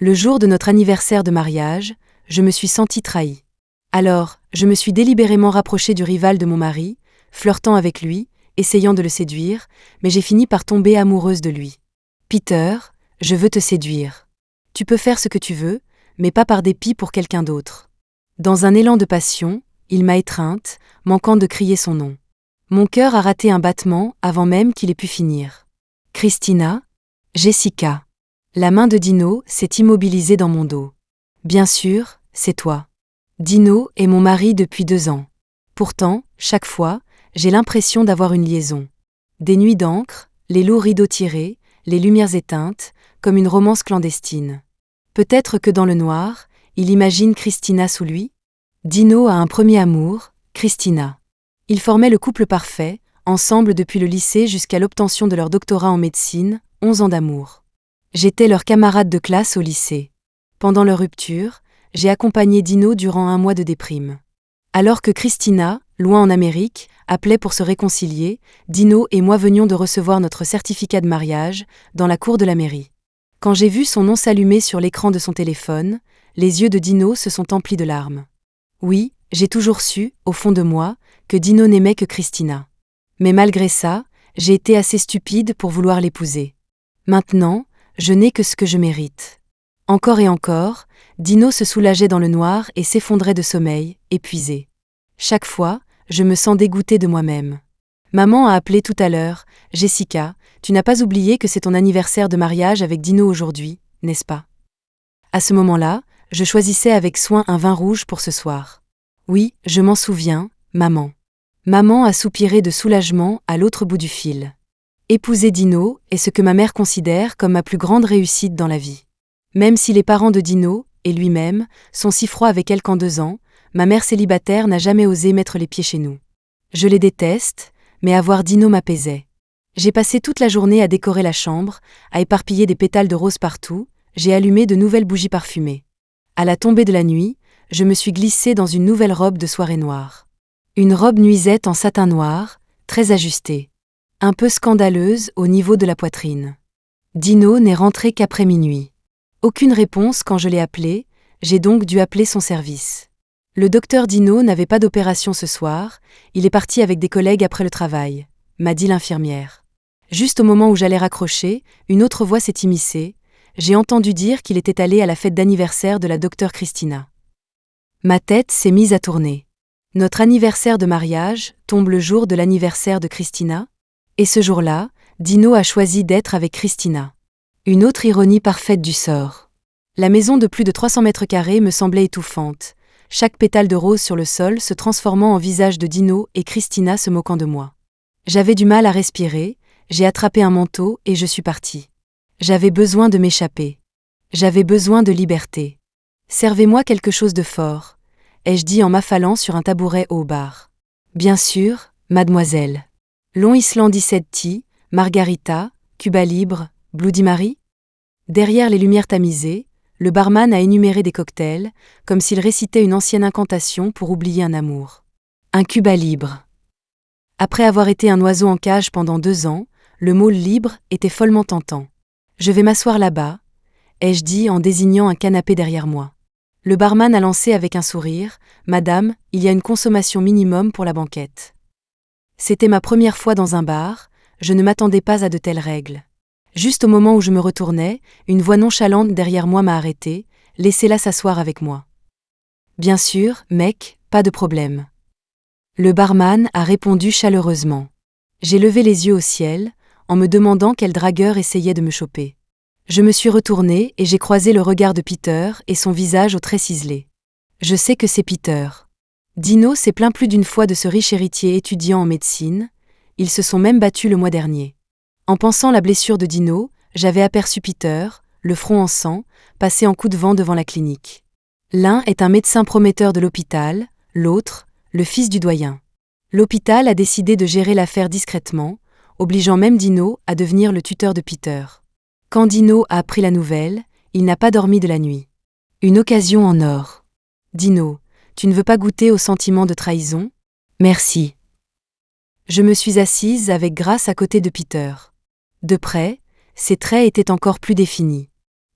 Le jour de notre anniversaire de mariage, je me suis sentie trahie. Alors, je me suis délibérément rapprochée du rival de mon mari, flirtant avec lui, essayant de le séduire, mais j'ai fini par tomber amoureuse de lui. Peter, je veux te séduire. Tu peux faire ce que tu veux, mais pas par dépit pour quelqu'un d'autre. Dans un élan de passion, il m'a étreinte, manquant de crier son nom. Mon cœur a raté un battement avant même qu'il ait pu finir. Christina, Jessica. La main de Dino s'est immobilisée dans mon dos. Bien sûr, c'est toi. Dino est mon mari depuis 2 ans. Pourtant, chaque fois, j'ai l'impression d'avoir une liaison. Des nuits d'encre, les lourds rideaux tirés, les lumières éteintes, comme une romance clandestine. Peut-être que dans le noir, il imagine Christina sous lui? Dino a un premier amour, Christina. Ils formaient le couple parfait, ensemble depuis le lycée jusqu'à l'obtention de leur doctorat en médecine, 11 ans d'amour. J'étais leur camarade de classe au lycée. Pendant leur rupture, j'ai accompagné Dino durant 1 mois de déprime. Alors que Christina, loin en Amérique, appelait pour se réconcilier, Dino et moi venions de recevoir notre certificat de mariage, dans la cour de la mairie. Quand j'ai vu son nom s'allumer sur l'écran de son téléphone, les yeux de Dino se sont emplis de larmes. Oui, j'ai toujours su, au fond de moi, que Dino n'aimait que Christina. Mais malgré ça, j'ai été assez stupide pour vouloir l'épouser. Maintenant, je n'ai que ce que je mérite. Encore et encore, Dino se soulageait dans le noir et s'effondrait de sommeil, épuisé. Chaque fois, je me sens dégoûtée de moi-même. Maman a appelé tout à l'heure. « Jessica, tu n'as pas oublié que c'est ton anniversaire de mariage avec Dino aujourd'hui, n'est-ce pas ?» À ce moment-là, je choisissais avec soin un vin rouge pour ce soir. Oui, je m'en souviens, maman. Maman a soupiré de soulagement à l'autre bout du fil. Épouser Dino est ce que ma mère considère comme ma plus grande réussite dans la vie. Même si les parents de Dino, et lui-même, sont si froids avec elle qu'en 2 ans, ma mère célibataire n'a jamais osé mettre les pieds chez nous. Je les déteste, mais avoir Dino m'apaisait. J'ai passé toute la journée à décorer la chambre, à éparpiller des pétales de rose partout, j'ai allumé de nouvelles bougies parfumées. À la tombée de la nuit, je me suis glissée dans une nouvelle robe de soirée noire. Une robe nuisette en satin noir, très ajustée. Un peu scandaleuse au niveau de la poitrine. Dino n'est rentré qu'après minuit. Aucune réponse quand je l'ai appelé, j'ai donc dû appeler son service. Le docteur Dino n'avait pas d'opération ce soir, il est parti avec des collègues après le travail, m'a dit l'infirmière. Juste au moment où j'allais raccrocher, une autre voix s'est immiscée, j'ai entendu dire qu'il était allé à la fête d'anniversaire de la docteure Christina. Ma tête s'est mise à tourner. Notre anniversaire de mariage tombe le jour de l'anniversaire de Christina, et ce jour-là, Dino a choisi d'être avec Christina. Une autre ironie parfaite du sort. La maison de plus de 300 mètres carrés me semblait étouffante, chaque pétale de rose sur le sol se transformant en visage de Dino et Christina se moquant de moi. J'avais du mal à respirer, j'ai attrapé un manteau et je suis partie. J'avais besoin de m'échapper. J'avais besoin de liberté. Servez-moi quelque chose de fort, ai-je dit en m'affalant sur un tabouret au bar. Bien sûr, mademoiselle. Long Island 17 Tea, Margarita, Cuba Libre, Bloody Mary? Derrière les lumières tamisées, le barman a énuméré des cocktails, comme s'il récitait une ancienne incantation pour oublier un amour. Un Cuba Libre. Après avoir été un oiseau en cage pendant 2 ans, le mot libre était follement tentant. Je vais m'asseoir là-bas, ai-je dit en désignant un canapé derrière moi. Le barman a lancé avec un sourire, « Madame, il y a une consommation minimum pour la banquette. » C'était ma première fois dans un bar, je ne m'attendais pas à de telles règles. Juste au moment où je me retournais, une voix nonchalante derrière moi m'a arrêté, « Laissez-la s'asseoir avec moi. » Bien sûr, mec, pas de problème. Le barman a répondu chaleureusement. J'ai levé les yeux au ciel, en me demandant quel dragueur essayait de me choper. Je me suis retournée et j'ai croisé le regard de Peter et son visage aux traits ciselés. Je sais que c'est Peter. Dino s'est plaint plus d'une fois de ce riche héritier étudiant en médecine, ils se sont même battus le mois dernier. En pensant la blessure de Dino, j'avais aperçu Peter, le front en sang, passer en coup de vent devant la clinique. L'un est un médecin prometteur de l'hôpital, l'autre, le fils du doyen. L'hôpital a décidé de gérer l'affaire discrètement, obligeant même Dino à devenir le tuteur de Peter. Quand Dino a appris la nouvelle, il n'a pas dormi de la nuit. Une occasion en or. Dino, tu ne veux pas goûter au sentiment de trahison? Merci. Je me suis assise avec grâce à côté de Peter. De près, ses traits étaient encore plus définis.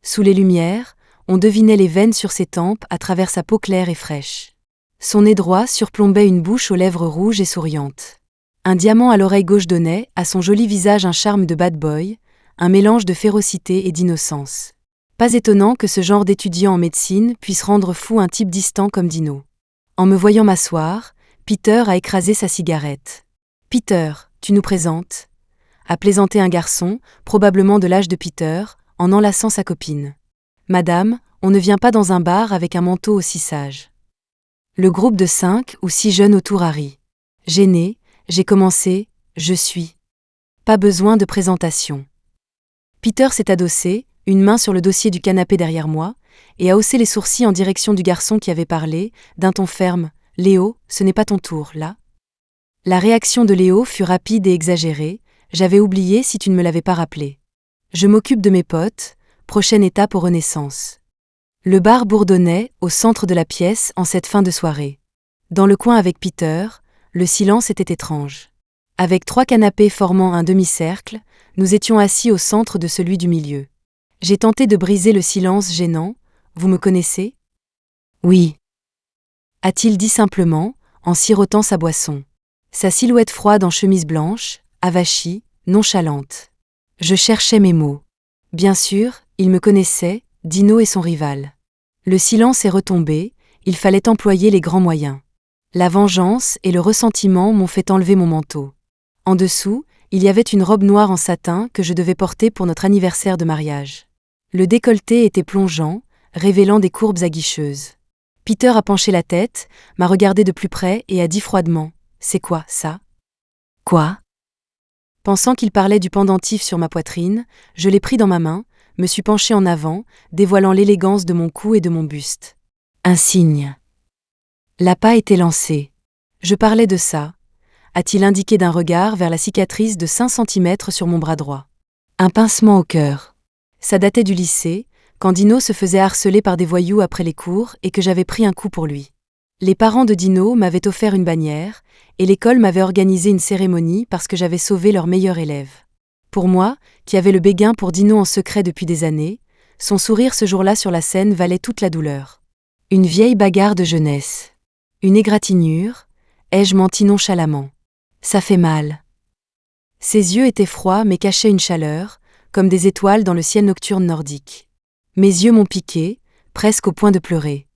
Sous les lumières, On devinait les veines sur ses tempes à travers sa peau claire et fraîche. Son nez droit surplombait une bouche aux lèvres rouges et souriantes. Un diamant à l'oreille gauche donnait à son joli visage un charme de bad boy, un mélange de férocité et d'innocence. Pas étonnant que ce genre d'étudiant en médecine puisse rendre fou un type distant comme Dino. En me voyant m'asseoir, Peter a écrasé sa cigarette. « Peter, tu nous présentes ?» a plaisanté un garçon, probablement de l'âge de Peter, en enlaçant sa copine. « Madame, on ne vient pas dans un bar avec un manteau aussi sage. » Le groupe de 5 ou 6 jeunes autour a ri. Gêné, j'ai commencé « Je suis ». Pas besoin de présentation. Peter s'est adossé, une main sur le dossier du canapé derrière moi, et a haussé les sourcils en direction du garçon qui avait parlé, d'un ton ferme. « Léo, ce n'est pas ton tour, là ?» La réaction de Léo fut rapide et exagérée. « J'avais oublié si tu ne me l'avais pas rappelé. Je m'occupe de mes potes, prochaine étape aux Renaissance. » Le bar bourdonnait au centre de la pièce en cette fin de soirée. Dans le coin avec Peter, le silence était étrange. Avec 3 canapés formant un demi-cercle, nous étions assis au centre de celui du milieu. J'ai tenté de briser le silence gênant. « Vous me connaissez ? » ?»« Oui. » a-t-il dit simplement, en sirotant sa boisson. Sa silhouette froide en chemise blanche, avachie, nonchalante. Je cherchais mes mots. Bien sûr, il me connaissait, Dino et son rival. Le silence est retombé, il fallait employer les grands moyens. La vengeance et le ressentiment m'ont fait enlever mon manteau. En dessous, il y avait une robe noire en satin que je devais porter pour notre anniversaire de mariage. Le décolleté était plongeant, révélant des courbes aguicheuses. Peter a penché la tête, m'a regardé de plus près et a dit froidement « C'est quoi, ça ?»« Quoi ?» Pensant qu'il parlait du pendentif sur ma poitrine, je l'ai pris dans ma main, me suis penché en avant, dévoilant l'élégance de mon cou et de mon buste. Un signe. L'appât était lancé. Je parlais de ça, a-t-il indiqué d'un regard vers la cicatrice de 5 cm sur mon bras droit. Un pincement au cœur. Ça datait du lycée, quand Dino se faisait harceler par des voyous après les cours et que j'avais pris un coup pour lui. Les parents de Dino m'avaient offert une bannière, et l'école m'avait organisé une cérémonie parce que j'avais sauvé leur meilleur élève. Pour moi, qui avais le béguin pour Dino en secret depuis des années, son sourire ce jour-là sur la scène valait toute la douleur. Une vieille bagarre de jeunesse. Une égratignure, ai-je menti nonchalamment. Ça fait mal. Ses yeux étaient froids mais cachaient une chaleur, comme des étoiles dans le ciel nocturne nordique. Mes yeux m'ont piqué, presque au point de pleurer.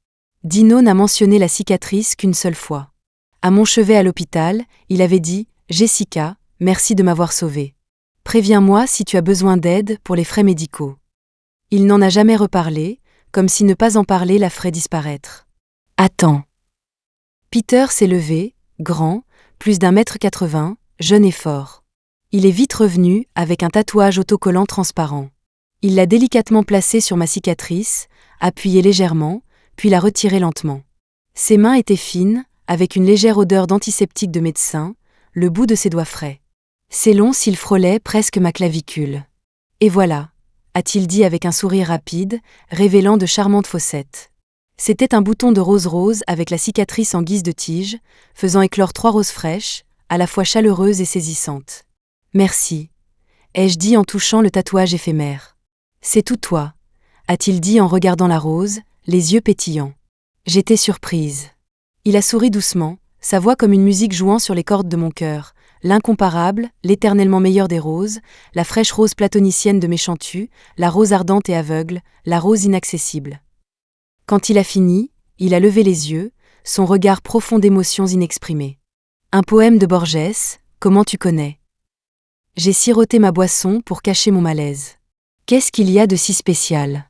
Dino n'a mentionné la cicatrice qu'une seule fois. À mon chevet à l'hôpital, il avait dit « Jessica, merci de m'avoir sauvée. Préviens-moi si tu as besoin d'aide pour les frais médicaux. » Il n'en a jamais reparlé, comme si ne pas en parler la ferait disparaître. Attends. Peter s'est levé, grand, plus d'1,80 m, jeune et fort. Il est vite revenu avec un tatouage autocollant transparent. Il l'a délicatement placé sur ma cicatrice, appuyé légèrement, puis l'a retiré lentement. Ses mains étaient fines, avec une légère odeur d'antiseptique de médecin, le bout de ses doigts frais. Ses longs cils frôlaient presque ma clavicule. Et voilà, a-t-il dit avec un sourire rapide, révélant de charmantes fossettes. C'était un bouton de rose avec la cicatrice en guise de tige, faisant éclore 3 roses fraîches, à la fois chaleureuses et saisissantes. Merci, ai-je dit en touchant le tatouage éphémère. C'est tout toi, a-t-il dit en regardant la rose, les yeux pétillants. J'étais surprise. Il a souri doucement, sa voix comme une musique jouant sur les cordes de mon cœur, l'incomparable, l'éternellement meilleure des roses, la fraîche rose platonicienne de mes chantus, la rose ardente et aveugle, la rose inaccessible. Quand il a fini, il a levé les yeux, son regard profond d'émotions inexprimées. Un poème de Borges, comment tu connais ? J'ai siroté ma boisson pour cacher mon malaise. Qu'est-ce qu'il y a de si spécial ?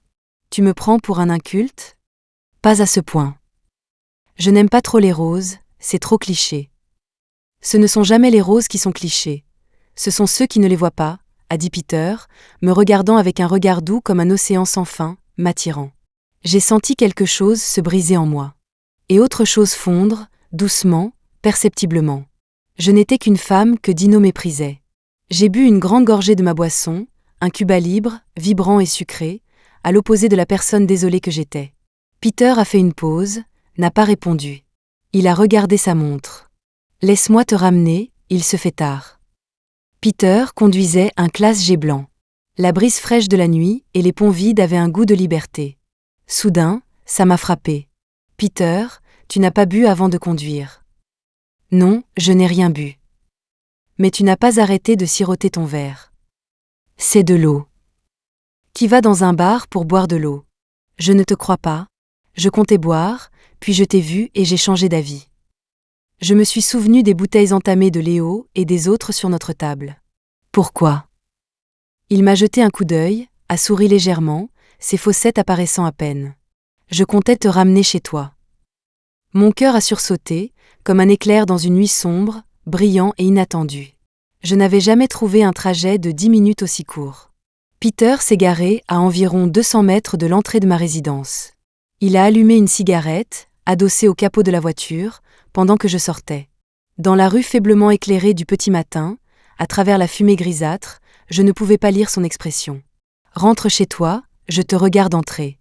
Tu me prends pour un inculte ? Pas à ce point. Je n'aime pas trop les roses, c'est trop cliché. Ce ne sont jamais les roses qui sont clichés. Ce sont ceux qui ne les voient pas, a dit Peter, me regardant avec un regard doux comme un océan sans fin, m'attirant. J'ai senti quelque chose se briser en moi. Et autre chose fondre, doucement, perceptiblement. Je n'étais qu'une femme que Dino méprisait. J'ai bu une grande gorgée de ma boisson, un Cuba libre, vibrant et sucré, à l'opposé de la personne désolée que j'étais. Peter a fait une pause, n'a pas répondu. Il a regardé sa montre. Laisse-moi te ramener, il se fait tard. Peter conduisait un Classe G blanc. La brise fraîche de la nuit et les ponts vides avaient un goût de liberté. Soudain, ça m'a frappé. Peter, tu n'as pas bu avant de conduire. Non, je n'ai rien bu. Mais tu n'as pas arrêté de siroter ton verre. C'est de l'eau. Qui va dans un bar pour boire de l'eau? Je ne te crois pas. Je comptais boire, puis je t'ai vu et j'ai changé d'avis. Je me suis souvenu des bouteilles entamées de Léo et des autres sur notre table. Pourquoi? Il m'a jeté un coup d'œil, a souri légèrement, ses fossettes apparaissant à peine. Je comptais te ramener chez toi. Mon cœur a sursauté, comme un éclair dans une nuit sombre, brillant et inattendu. Je n'avais jamais trouvé un trajet de 10 minutes aussi court. Peter s'est garé à environ 200 mètres de l'entrée de ma résidence. Il a allumé une cigarette, adossée au capot de la voiture, pendant que je sortais. Dans la rue faiblement éclairée du petit matin, à travers la fumée grisâtre, je ne pouvais pas lire son expression. « Rentre chez toi, je te regarde entrer. »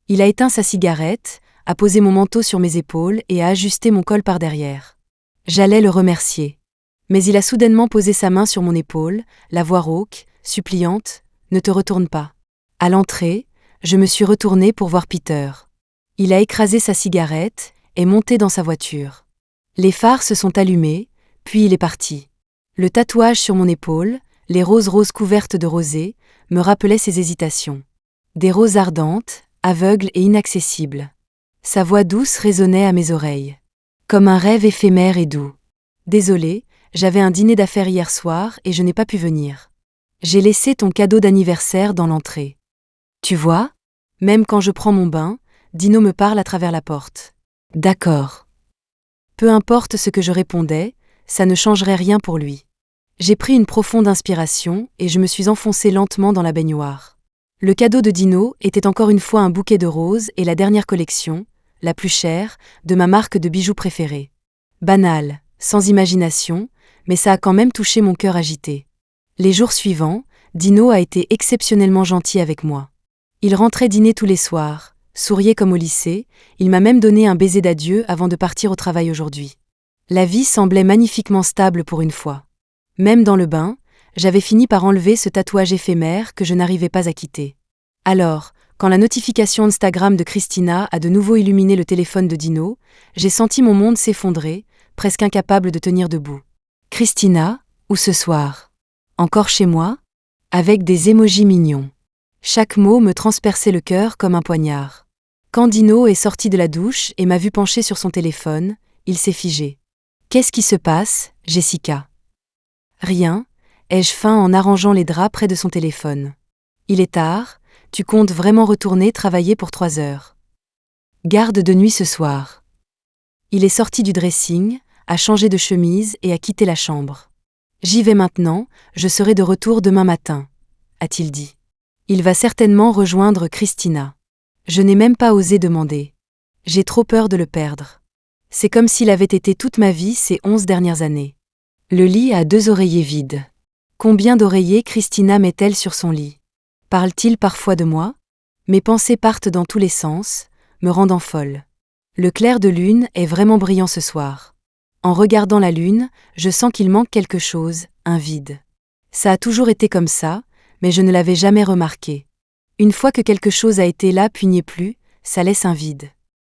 Il a éteint sa cigarette, a posé mon manteau sur mes épaules et a ajusté mon col par derrière. J'allais le remercier. Mais il a soudainement posé sa main sur mon épaule, la voix rauque, suppliante, « Ne te retourne pas. » À l'entrée, je me suis retournée pour voir Peter. Il a écrasé sa cigarette, est monté dans sa voiture. Les phares se sont allumés, puis il est parti. Le tatouage sur mon épaule, les roses couvertes de rosée, me rappelaient ses hésitations. Des roses ardentes, aveugles et inaccessibles. Sa voix douce résonnait à mes oreilles. Comme un rêve éphémère et doux. Désolé, j'avais un dîner d'affaires hier soir et je n'ai pas pu venir. J'ai laissé ton cadeau d'anniversaire dans l'entrée. Tu vois? Même quand je prends mon bain, Dino me parle à travers la porte. D'accord. Peu importe ce que je répondais, ça ne changerait rien pour lui. J'ai pris une profonde inspiration et je me suis enfoncée lentement dans la baignoire. Le cadeau de Dino était encore une fois un bouquet de roses et la dernière collection, la plus chère, de ma marque de bijoux préférée. Banal, sans imagination, mais ça a quand même touché mon cœur agité. Les jours suivants, Dino a été exceptionnellement gentil avec moi. Il rentrait dîner tous les soirs, souriait comme au lycée, il m'a même donné un baiser d'adieu avant de partir au travail aujourd'hui. La vie semblait magnifiquement stable pour une fois. Même dans le bain, j'avais fini par enlever ce tatouage éphémère que je n'arrivais pas à quitter. Alors, quand la notification Instagram de Christina a de nouveau illuminé le téléphone de Dino, j'ai senti mon monde s'effondrer, presque incapable de tenir debout. Christina, où ce soir? Encore chez moi? Avec des émojis mignons. Chaque mot me transperçait le cœur comme un poignard. Quand Dino est sorti de la douche et m'a vu pencher sur son téléphone, il s'est figé. Qu'est-ce qui se passe, Jessica? Rien, ai-je feint en arrangeant les draps près de son téléphone. Il est tard, tu comptes vraiment retourner travailler pour 3 heures. Garde de nuit ce soir. Il est sorti du dressing, a changé de chemise et a quitté la chambre. J'y vais maintenant, je serai de retour demain matin, a-t-il dit. Il va certainement rejoindre Christina. Je n'ai même pas osé demander. J'ai trop peur de le perdre. C'est comme s'il avait été toute ma vie ces 11 dernières années. Le lit a 2 oreillers vides. Combien d'oreillers Christina met-elle sur son lit? Parle-t-il parfois de moi? Mes pensées partent dans tous les sens, me rendant folle. Le clair de lune est vraiment brillant ce soir. En regardant la lune, je sens qu'il manque quelque chose, un vide. Ça a toujours été comme ça, mais je ne l'avais jamais remarqué. Une fois que quelque chose a été là puis n'y est plus, ça laisse un vide.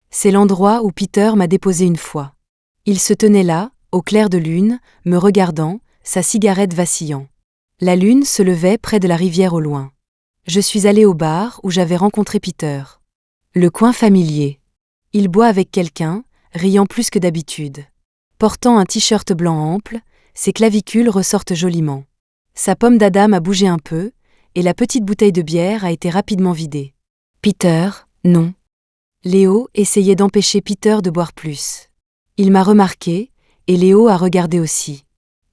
C'est l'endroit où Peter m'a déposé une fois. Il se tenait là, au clair de lune, me regardant, sa cigarette vacillant. La lune se levait près de la rivière au loin. Je suis allée au bar où j'avais rencontré Peter. Le coin familier. Il boit avec quelqu'un, riant plus que d'habitude. Portant un t-shirt blanc ample, ses clavicules ressortent joliment. Sa pomme d'Adam a bougé un peu, et la petite bouteille de bière a été rapidement vidée. Peter, non. Léo essayait d'empêcher Peter de boire plus. Il m'a remarqué, et Léo a regardé aussi.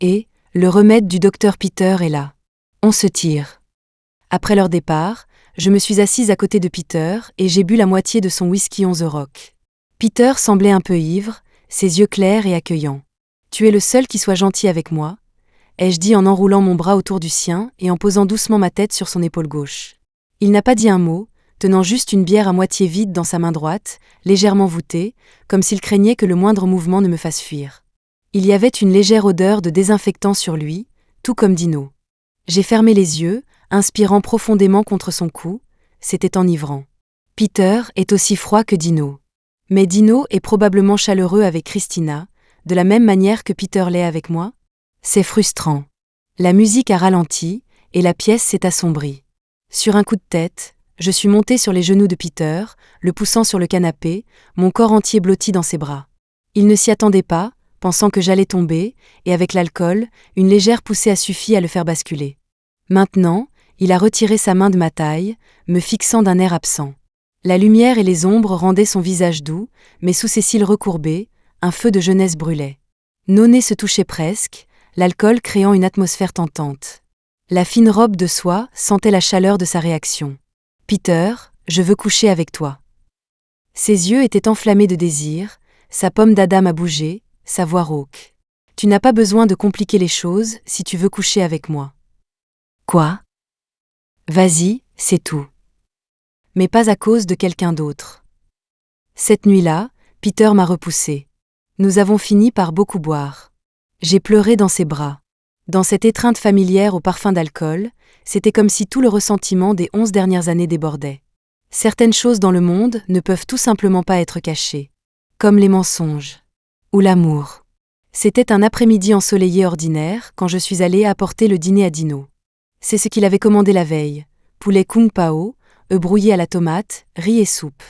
Et, le remède du docteur Peter est là. On se tire. Après leur départ, je me suis assise à côté de Peter et j'ai bu la moitié de son whisky on the rock. Peter semblait un peu ivre, ses yeux clairs et accueillants. « Tu es le seul qui soit gentil avec moi », ai-je dit en enroulant mon bras autour du sien et en posant doucement ma tête sur son épaule gauche. Il n'a pas dit un mot, tenant juste une bière à moitié vide dans sa main droite, légèrement voûtée, comme s'il craignait que le moindre mouvement ne me fasse fuir. Il y avait une légère odeur de désinfectant sur lui, tout comme Dino. J'ai fermé les yeux, inspirant profondément contre son cou, c'était enivrant. Peter est aussi froid que Dino. Mais Dino est probablement chaleureux avec Christina, de la même manière que Peter l'est avec moi. C'est frustrant. La musique a ralenti, et la pièce s'est assombrie. Sur un coup de tête, je suis montée sur les genoux de Peter, le poussant sur le canapé, mon corps entier blotti dans ses bras. Il ne s'y attendait pas, pensant que j'allais tomber, et avec l'alcool, une légère poussée a suffi à le faire basculer. Maintenant, il a retiré sa main de ma taille, me fixant d'un air absent. La lumière et les ombres rendaient son visage doux, mais sous ses cils recourbés, un feu de jeunesse brûlait. Nos nez se touchaient presque, l'alcool créant une atmosphère tentante. La fine robe de soie sentait la chaleur de sa réaction. « Peter, je veux coucher avec toi. » Ses yeux étaient enflammés de désir, sa pomme d'Adam a bougé, sa voix rauque. « Tu n'as pas besoin de compliquer les choses si tu veux coucher avec moi. » Quoi ? Vas-y, c'est tout. Mais pas à cause de quelqu'un d'autre. Cette nuit-là, Peter m'a repoussé. Nous avons fini par beaucoup boire. J'ai pleuré dans ses bras. Dans cette étreinte familière au parfum d'alcool, c'était comme si tout le ressentiment des 11 dernières années débordait. Certaines choses dans le monde ne peuvent tout simplement pas être cachées. Comme les mensonges. Ou l'amour. C'était un après-midi ensoleillé ordinaire quand je suis allée apporter le dîner à Dino. C'est ce qu'il avait commandé la veille. Poulet kung pao, œufs brouillés à la tomate, riz et soupe.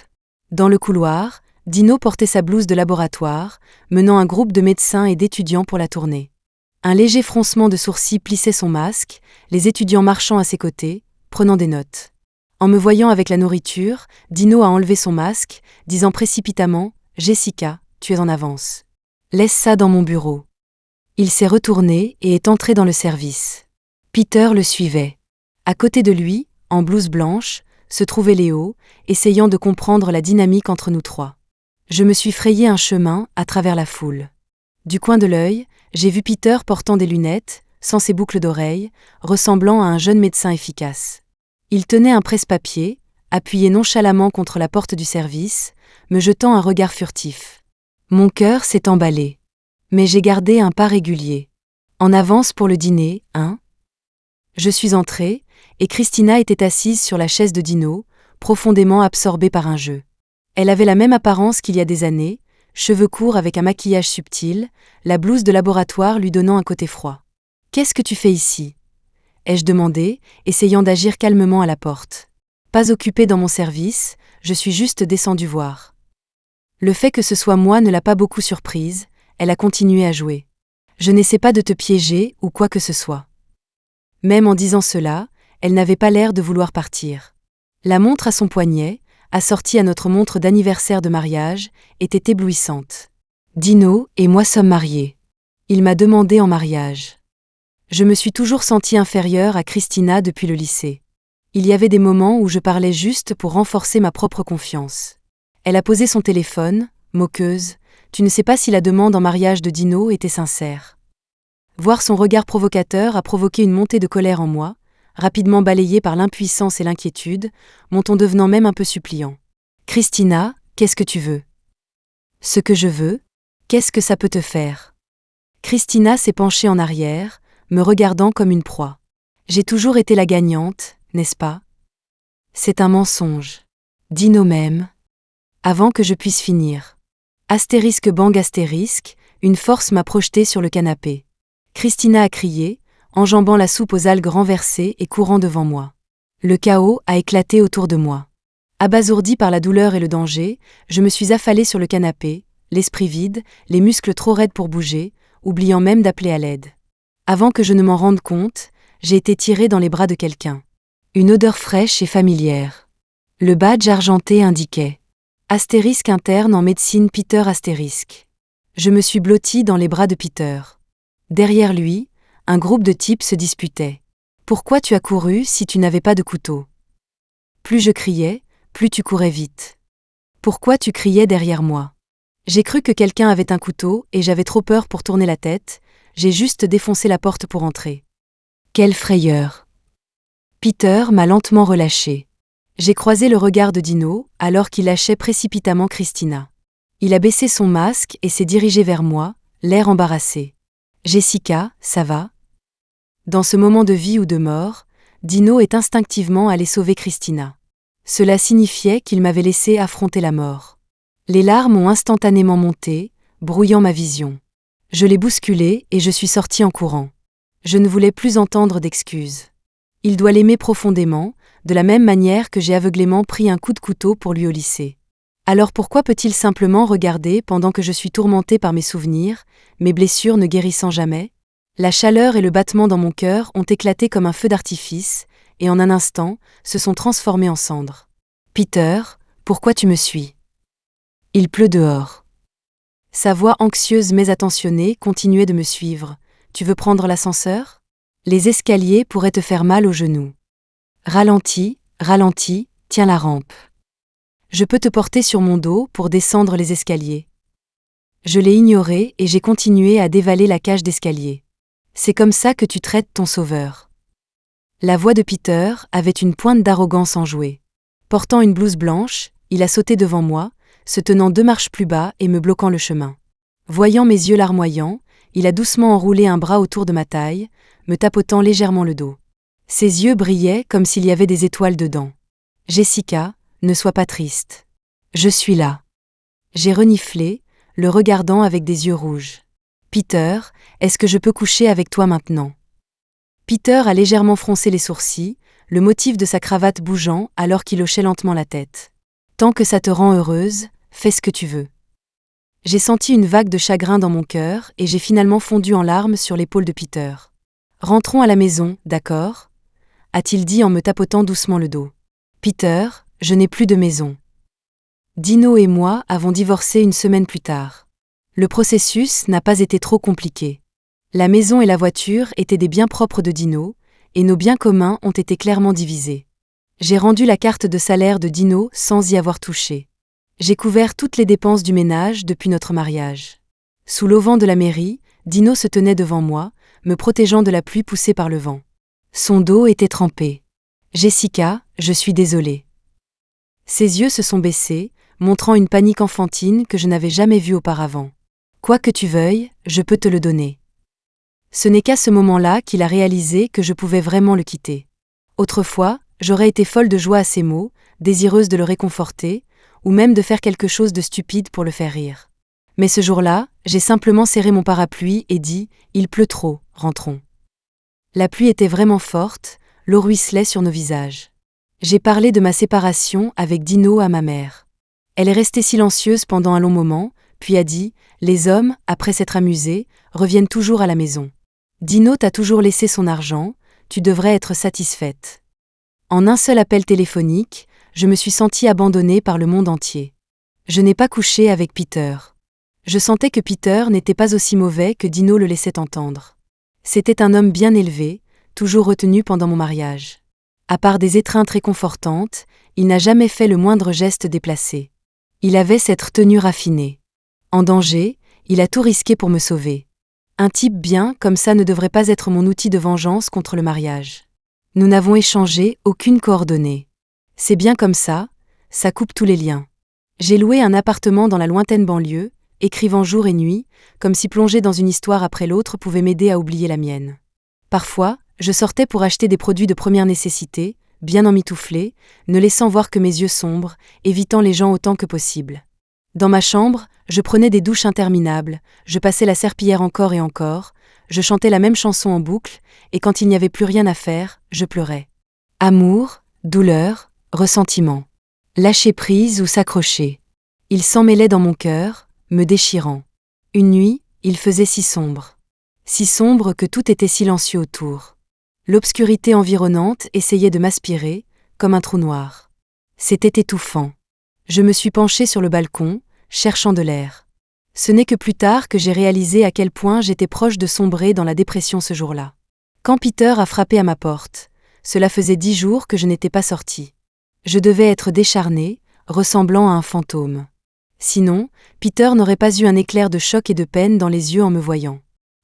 Dans le couloir, Dino portait sa blouse de laboratoire, menant un groupe de médecins et d'étudiants pour la tournée. Un léger froncement de sourcils plissait son masque, les étudiants marchant à ses côtés, prenant des notes. En me voyant avec la nourriture, Dino a enlevé son masque, disant précipitamment « Jessica, tu es en avance. Laisse ça dans mon bureau. » Il s'est retourné et est entré dans le service. Peter le suivait. À côté de lui, en blouse blanche, se trouvait Léo, essayant de comprendre la dynamique entre nous trois. Je me suis frayé un chemin à travers la foule. Du coin de l'œil, j'ai vu Peter portant des lunettes, sans ses boucles d'oreilles, ressemblant à un jeune médecin efficace. Il tenait un presse-papier, appuyé nonchalamment contre la porte du service, me jetant un regard furtif. Mon cœur s'est emballé. Mais j'ai gardé un pas régulier. En avance pour le dîner, hein ? Je suis entrée, et Christina était assise sur la chaise de Dino, profondément absorbée par un jeu. Elle avait la même apparence qu'il y a des années, cheveux courts avec un maquillage subtil, la blouse de laboratoire lui donnant un côté froid. « Qu'est-ce que tu fais ici ?» ai-je demandé, essayant d'agir calmement à la porte. Pas occupée dans mon service, je suis juste descendue voir. Le fait que ce soit moi ne l'a pas beaucoup surprise, elle a continué à jouer. Je n'essaie pas de te piéger ou quoi que ce soit. Même en disant cela, elle n'avait pas l'air de vouloir partir. La montre à son poignet, assortie à notre montre d'anniversaire de mariage, était éblouissante. Dino et moi sommes mariés. Il m'a demandé en mariage. Je me suis toujours sentie inférieure à Christina depuis le lycée. Il y avait des moments où je parlais juste pour renforcer ma propre confiance. Elle a posé son téléphone, moqueuse. Tu ne sais pas si la demande en mariage de Dino était sincère. Voir son regard provocateur a provoqué une montée de colère en moi, rapidement balayée par l'impuissance et l'inquiétude, mon ton devenant même un peu suppliant. « Christina, qu'est-ce que tu veux ? » « Ce que je veux ? Qu'est-ce que ça peut te faire ?» Christina s'est penchée en arrière, me regardant comme une proie. « J'ai toujours été la gagnante, n'est-ce pas ? » C'est un mensonge. Dino même. Avant que je puisse finir. Astérisque bang astérisque, une force m'a projeté sur le canapé. Christina a crié, enjambant la soupe aux algues renversée et courant devant moi. Le chaos a éclaté autour de moi. Abasourdi par la douleur et le danger, je me suis affalée sur le canapé, l'esprit vide, les muscles trop raides pour bouger, oubliant même d'appeler à l'aide. Avant que je ne m'en rende compte, j'ai été tirée dans les bras de quelqu'un. Une odeur fraîche et familière. Le badge argenté indiquait « Astérisque interne en médecine Peter astérisque ». Je me suis blottie dans les bras de Peter. Derrière lui, un groupe de types se disputait. « Pourquoi tu as couru si tu n'avais pas de couteau ?» Plus je criais, plus tu courais vite. « Pourquoi tu criais derrière moi ?» J'ai cru que quelqu'un avait un couteau et j'avais trop peur pour tourner la tête, j'ai juste défoncé la porte pour entrer. Quelle frayeur! Peter m'a lentement relâché. J'ai croisé le regard de Dino alors qu'il lâchait précipitamment Christina. Il a baissé son masque et s'est dirigé vers moi, l'air embarrassé. « Jessica, ça va ?» Dans ce moment de vie ou de mort, Dino est instinctivement allé sauver Christina. Cela signifiait qu'il m'avait laissé affronter la mort. Les larmes ont instantanément monté, brouillant ma vision. Je l'ai bousculé et je suis sortie en courant. Je ne voulais plus entendre d'excuses. Il doit l'aimer profondément, de la même manière que j'ai aveuglément pris un coup de couteau pour lui au lycée. Alors pourquoi peut-il simplement regarder pendant que je suis tourmentée par mes souvenirs, mes blessures ne guérissant jamais? La chaleur et le battement dans mon cœur ont éclaté comme un feu d'artifice, et en un instant, se sont transformés en cendres. Peter, pourquoi tu me suis? Il pleut dehors. Sa voix anxieuse mais attentionnée continuait de me suivre. Tu veux prendre l'ascenseur? Les escaliers pourraient te faire mal aux genoux. Ralentis, ralentis, tiens la rampe. Je peux te porter sur mon dos pour descendre les escaliers. Je l'ai ignoré et j'ai continué à dévaler la cage d'escalier. C'est comme ça que tu traites ton sauveur. La voix de Peter avait une pointe d'arrogance enjouée. Portant une blouse blanche, il a sauté devant moi, se tenant 2 marches plus bas et me bloquant le chemin. Voyant mes yeux larmoyants, il a doucement enroulé un bras autour de ma taille, me tapotant légèrement le dos. Ses yeux brillaient comme s'il y avait des étoiles dedans. « Jessica, ne sois pas triste. Je suis là. » J'ai reniflé, le regardant avec des yeux rouges. « Peter, est-ce que je peux coucher avec toi maintenant ?» Peter a légèrement froncé les sourcils, le motif de sa cravate bougeant alors qu'il hochait lentement la tête. « Tant que ça te rend heureuse, fais ce que tu veux. » J'ai senti une vague de chagrin dans mon cœur et j'ai finalement fondu en larmes sur l'épaule de Peter. « Rentrons à la maison, d'accord ?» a-t-il dit en me tapotant doucement le dos. « Peter, je n'ai plus de maison. » Dino et moi avons divorcé une semaine plus tard. Le processus n'a pas été trop compliqué. La maison et la voiture étaient des biens propres de Dino, et nos biens communs ont été clairement divisés. J'ai rendu la carte de salaire de Dino sans y avoir touché. J'ai couvert toutes les dépenses du ménage depuis notre mariage. Sous l'auvent de la mairie, Dino se tenait devant moi, me protégeant de la pluie poussée par le vent. Son dos était trempé. « Jessica, je suis désolée. » Ses yeux se sont baissés, montrant une panique enfantine que je n'avais jamais vue auparavant. « Quoi que tu veuilles, je peux te le donner. » Ce n'est qu'à ce moment-là qu'il a réalisé que je pouvais vraiment le quitter. Autrefois, j'aurais été folle de joie à ses mots, désireuse de le réconforter, ou même de faire quelque chose de stupide pour le faire rire. Mais ce jour-là, j'ai simplement serré mon parapluie et dit « Il pleut trop, rentrons ». La pluie était vraiment forte, l'eau ruisselait sur nos visages. J'ai parlé de ma séparation avec Dino à ma mère. Elle est restée silencieuse pendant un long moment, puis a dit « Les hommes, après s'être amusés, reviennent toujours à la maison. Dino t'a toujours laissé son argent, tu devrais être satisfaite. » En un seul appel téléphonique, je me suis sentie abandonnée par le monde entier. Je n'ai pas couché avec Peter. Je sentais que Peter n'était pas aussi mauvais que Dino le laissait entendre. C'était un homme bien élevé, toujours retenu pendant mon mariage. À part des étreintes réconfortantes, il n'a jamais fait le moindre geste déplacé. Il avait cette tenue raffinée. En danger, il a tout risqué pour me sauver. Un type bien comme ça ne devrait pas être mon outil de vengeance contre le mariage. Nous n'avons échangé aucune coordonnée. C'est bien comme ça coupe tous les liens. J'ai loué un appartement dans la lointaine banlieue, écrivant jour et nuit, comme si plonger dans une histoire après l'autre pouvait m'aider à oublier la mienne. Parfois, je sortais pour acheter des produits de première nécessité, bien emmitouflés, ne laissant voir que mes yeux sombres, évitant les gens autant que possible. Dans ma chambre, je prenais des douches interminables, je passais la serpillière encore et encore, je chantais la même chanson en boucle, et quand il n'y avait plus rien à faire, je pleurais. Amour, douleur, ressentiment. Lâcher prise ou s'accrocher. Il s'emmêlait dans mon cœur, me déchirant. Une nuit, il faisait si sombre. Si sombre que tout était silencieux autour. L'obscurité environnante essayait de m'aspirer, comme un trou noir. C'était étouffant. Je me suis penchée sur le balcon, cherchant de l'air. Ce n'est que plus tard que j'ai réalisé à quel point j'étais proche de sombrer dans la dépression ce jour-là. Quand Peter a frappé à ma porte, cela faisait 10 jours que je n'étais pas sortie. Je devais être décharnée, ressemblant à un fantôme. Sinon, Peter n'aurait pas eu un éclair de choc et de peine dans les yeux en me voyant.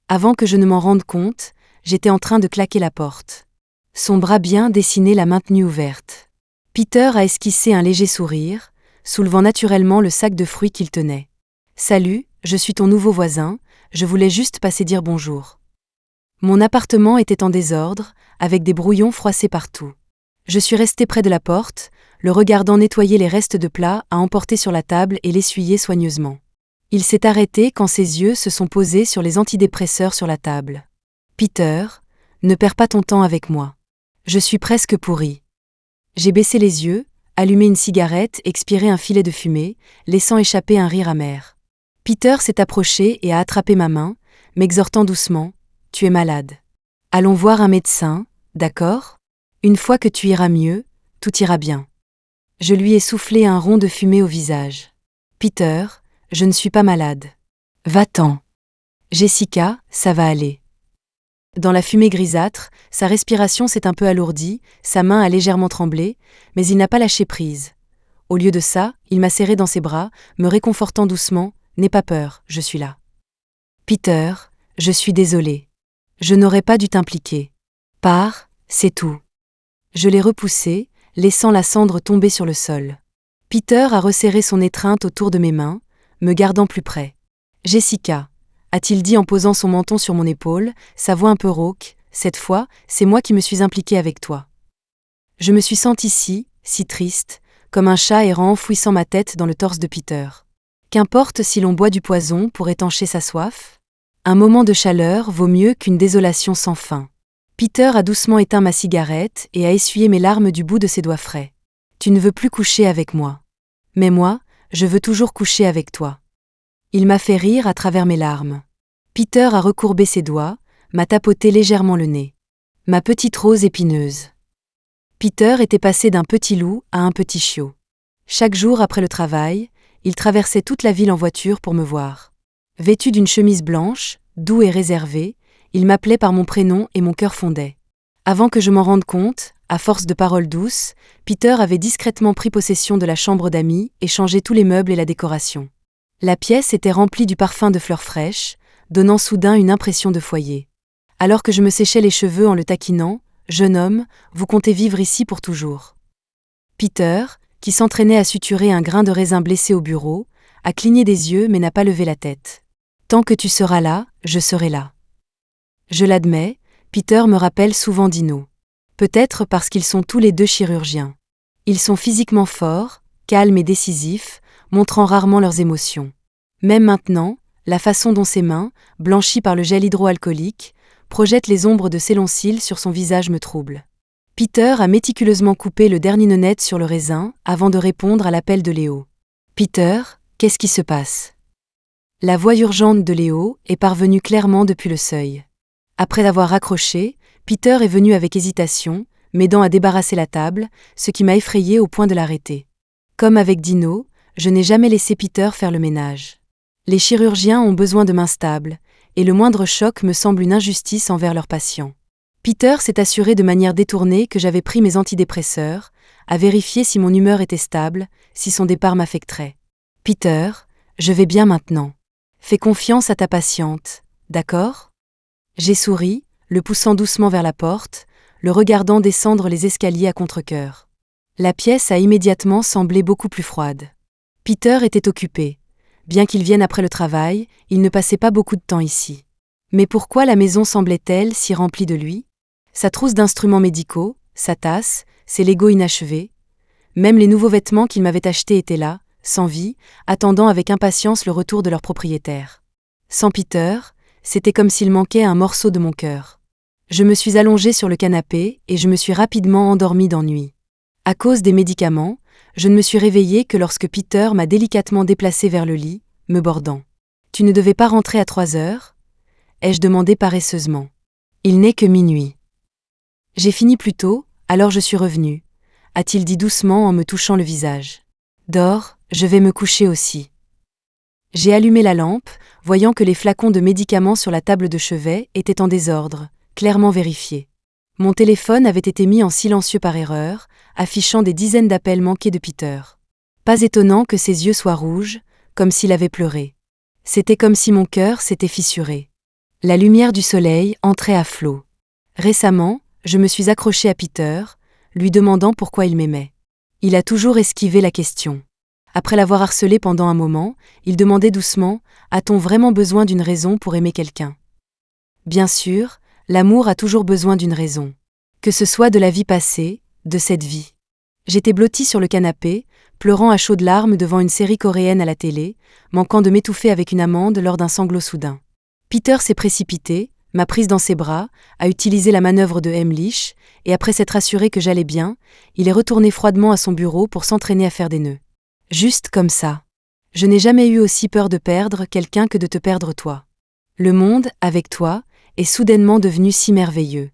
Avant que je ne m'en rende compte, j'étais en train de claquer la porte. Son bras bien dessiné l'a maintenue ouverte. Peter a esquissé un léger sourire, soulevant naturellement le sac de fruits qu'il tenait. « Salut, je suis ton nouveau voisin, je voulais juste passer dire bonjour. » Mon appartement était en désordre, avec des brouillons froissés partout. Je suis restée près de la porte, le regardant nettoyer les restes de plats à emporter sur la table et l'essuyer soigneusement. Il s'est arrêté quand ses yeux se sont posés sur les antidépresseurs sur la table. « Peter, ne perds pas ton temps avec moi. Je suis presque pourri. » J'ai baissé les yeux, allumé une cigarette, expiré un filet de fumée, laissant échapper un rire amer. Peter s'est approché et a attrapé ma main, m'exhortant doucement « Tu es malade. Allons voir un médecin, d'accord ? Une fois que tu iras mieux, tout ira bien. » Je lui ai soufflé un rond de fumée au visage. « Peter, je ne suis pas malade. Va-t'en. Jessica, ça va aller. » Dans la fumée grisâtre, sa respiration s'est un peu alourdie, sa main a légèrement tremblé, mais il n'a pas lâché prise. Au lieu de ça, il m'a serré dans ses bras, me réconfortant doucement « N'aie pas peur, je suis là. »« Peter, je suis désolé. Je n'aurais pas dû t'impliquer. Pars, c'est tout. » Je l'ai repoussé, laissant la cendre tomber sur le sol. Peter a resserré son étreinte autour de mes mains, me gardant plus près. « Jessica », a-t-il dit en posant son menton sur mon épaule, sa voix un peu rauque, « cette fois, c'est moi qui me suis impliqué avec toi. » Je me suis sentie si triste, comme un chat errant enfouissant ma tête dans le torse de Peter. Qu'importe si l'on boit du poison pour étancher sa soif? Un moment de chaleur vaut mieux qu'une désolation sans fin. Peter a doucement éteint ma cigarette et a essuyé mes larmes du bout de ses doigts frais. « Tu ne veux plus coucher avec moi. Mais moi, je veux toujours coucher avec toi. » Il m'a fait rire à travers mes larmes. Peter a recourbé ses doigts, m'a tapoté légèrement le nez. Ma petite rose épineuse. Peter était passé d'un petit loup à un petit chiot. Chaque jour après le travail, il traversait toute la ville en voiture pour me voir. Vêtu d'une chemise blanche, doux et réservé, il m'appelait par mon prénom et mon cœur fondait. Avant que je m'en rende compte, à force de paroles douces, Peter avait discrètement pris possession de la chambre d'amis et changé tous les meubles et la décoration. La pièce était remplie du parfum de fleurs fraîches, donnant soudain une impression de foyer. Alors que je me séchais les cheveux en le taquinant, « Jeune homme, vous comptez vivre ici pour toujours. » Peter, qui s'entraînait à suturer un grain de raisin blessé au bureau, a cligné des yeux mais n'a pas levé la tête. « Tant que tu seras là, je serai là. » Je l'admets, Peter me rappelle souvent Dino. Peut-être parce qu'ils sont tous les deux chirurgiens. Ils sont physiquement forts, calmes et décisifs, montrant rarement leurs émotions. Même maintenant, la façon dont ses mains, blanchies par le gel hydroalcoolique, projettent les ombres de ses longs cils sur son visage me trouble. Peter a méticuleusement coupé le dernier nonnette sur le raisin avant de répondre à l'appel de Léo. « Peter, qu'est-ce qui se passe ?» La voix urgente de Léo est parvenue clairement depuis le seuil. Après avoir raccroché, Peter est venu avec hésitation, m'aidant à débarrasser la table, ce qui m'a effrayé au point de l'arrêter. Comme avec Dino, je n'ai jamais laissé Peter faire le ménage. Les chirurgiens ont besoin de mains stables, et le moindre choc me semble une injustice envers leurs patients. Peter s'est assuré de manière détournée que j'avais pris mes antidépresseurs, a vérifié si mon humeur était stable, si son départ m'affecterait. « Peter, je vais bien maintenant. Fais confiance à ta patiente, d'accord ?» J'ai souri, le poussant doucement vers la porte, le regardant descendre les escaliers à contre-cœur. La pièce a immédiatement semblé beaucoup plus froide. Peter était occupé. Bien qu'il vienne après le travail, il ne passait pas beaucoup de temps ici. Mais pourquoi la maison semblait-elle si remplie de lui? Sa trousse d'instruments médicaux, sa tasse, ses Legos inachevés. Même les nouveaux vêtements qu'il m'avait achetés étaient là, sans vie, attendant avec impatience le retour de leur propriétaire. Sans Peter, c'était comme s'il manquait un morceau de mon cœur. Je me suis allongée sur le canapé et je me suis rapidement endormie d'ennui. À cause des médicaments, je ne me suis réveillée que lorsque Peter m'a délicatement déplacée vers le lit, me bordant. « Tu ne devais pas rentrer à 3 heures ?» ai-je demandé paresseusement. « Il n'est que minuit. »« J'ai fini plus tôt, alors je suis revenue », a-t-il dit doucement en me touchant le visage. « Dors, je vais me coucher aussi. » J'ai allumé la lampe, voyant que les flacons de médicaments sur la table de chevet étaient en désordre, clairement vérifiés. Mon téléphone avait été mis en silencieux par erreur, affichant des dizaines d'appels manqués de Peter. Pas étonnant que ses yeux soient rouges, comme s'il avait pleuré. C'était comme si mon cœur s'était fissuré. La lumière du soleil entrait à flots. Récemment, je me suis accrochée à Peter, lui demandant pourquoi il m'aimait. Il a toujours esquivé la question. Après l'avoir harcelé pendant un moment, il demandait doucement « A-t-on vraiment besoin d'une raison pour aimer quelqu'un ?» Bien sûr, l'amour a toujours besoin d'une raison. Que ce soit de la vie passée, de cette vie. J'étais blottie sur le canapé, pleurant à chaudes larmes devant une série coréenne à la télé, manquant de m'étouffer avec une amande lors d'un sanglot soudain. Peter s'est précipité, m'a prise dans ses bras, a utilisé la manœuvre de Heimlich, et après s'être assuré que j'allais bien, il est retourné froidement à son bureau pour s'entraîner à faire des nœuds. Juste comme ça. Je n'ai jamais eu aussi peur de perdre quelqu'un que de te perdre toi. Le monde, avec toi, est soudainement devenu si merveilleux.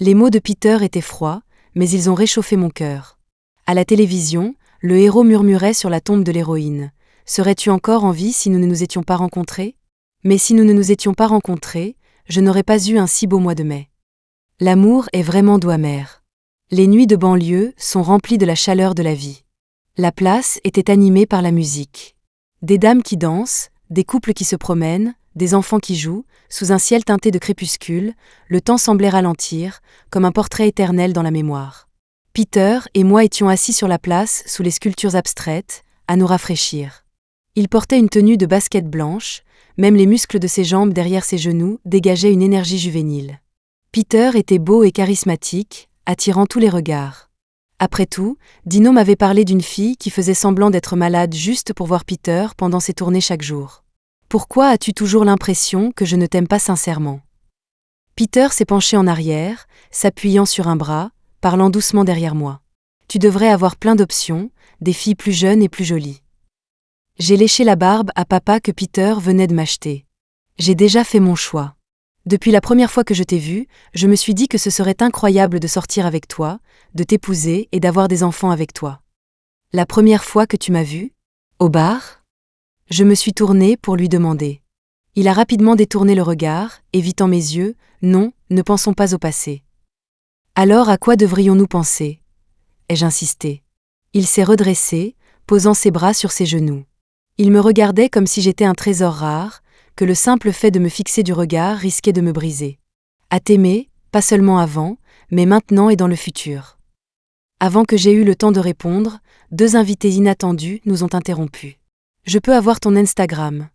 Les mots de Peter étaient froids, mais ils ont réchauffé mon cœur. À la télévision, le héros murmurait sur la tombe de l'héroïne. « Serais-tu encore en vie si nous ne nous étions pas rencontrés ? Mais si nous ne nous étions pas rencontrés, je n'aurais pas eu un si beau mois de mai. » L'amour est vraiment doux amer. Les nuits de banlieue sont remplies de la chaleur de la vie. La place était animée par la musique. Des dames qui dansent, des couples qui se promènent, des enfants qui jouent, sous un ciel teinté de crépuscule, le temps semblait ralentir, comme un portrait éternel dans la mémoire. Peter et moi étions assis sur la place, sous les sculptures abstraites, à nous rafraîchir. Il portait une tenue de basket blanche, même les muscles de ses jambes derrière ses genoux dégageaient une énergie juvénile. Peter était beau et charismatique, attirant tous les regards. Après tout, Dino m'avait parlé d'une fille qui faisait semblant d'être malade juste pour voir Peter pendant ses tournées chaque jour. Pourquoi as-tu toujours l'impression que je ne t'aime pas sincèrement ? Peter s'est penché en arrière, s'appuyant sur un bras, parlant doucement derrière moi. Tu devrais avoir plein d'options, des filles plus jeunes et plus jolies. J'ai léché la barbe à papa que Peter venait de m'acheter. J'ai déjà fait mon choix. Depuis la première fois que je t'ai vu, je me suis dit que ce serait incroyable de sortir avec toi, de t'épouser et d'avoir des enfants avec toi. La première fois que tu m'as vu ? Au bar ? Je me suis tournée pour lui demander. Il a rapidement détourné le regard, évitant mes yeux. Non, ne pensons pas au passé. Alors à quoi devrions-nous penser ? Ai-je insisté. Il s'est redressé, posant ses bras sur ses genoux. Il me regardait comme si j'étais un trésor rare, que le simple fait de me fixer du regard risquait de me briser. À t'aimer, pas seulement avant, mais maintenant et dans le futur. Avant que j'aie eu le temps de répondre, 2 invités inattendus nous ont interrompus. Je peux avoir ton Instagram ?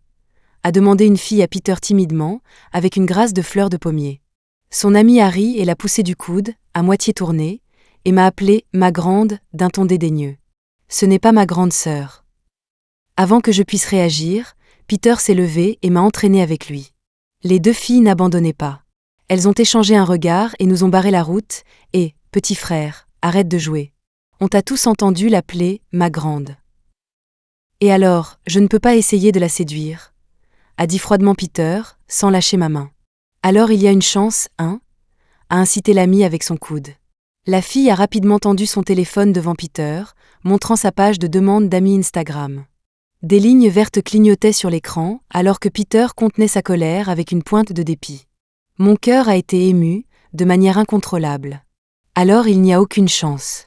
A demandé une fille à Peter timidement, avec une grâce de fleurs de pommier. Son ami Harry l'a poussé du coude, à moitié tourné, et m'a appelé « ma grande » d'un ton dédaigneux. Ce n'est pas ma grande sœur. Avant que je puisse réagir, Peter s'est levé et m'a entraîné avec lui. Les 2 filles n'abandonnaient pas. Elles ont échangé un regard et nous ont barré la route, et, petit frère, arrête de jouer. On t'a tous entendu l'appeler « ma grande ». Et alors, je ne peux pas essayer de la séduire, a dit froidement Peter, sans lâcher ma main. Alors il y a une chance, hein ? A incité l'ami avec son coude. La fille a rapidement tendu son téléphone devant Peter, montrant sa page de demande d'amis Instagram. Des lignes vertes clignotaient sur l'écran, alors que Peter contenait sa colère avec une pointe de dépit. Mon cœur a été ému, de manière incontrôlable. Alors il n'y a aucune chance.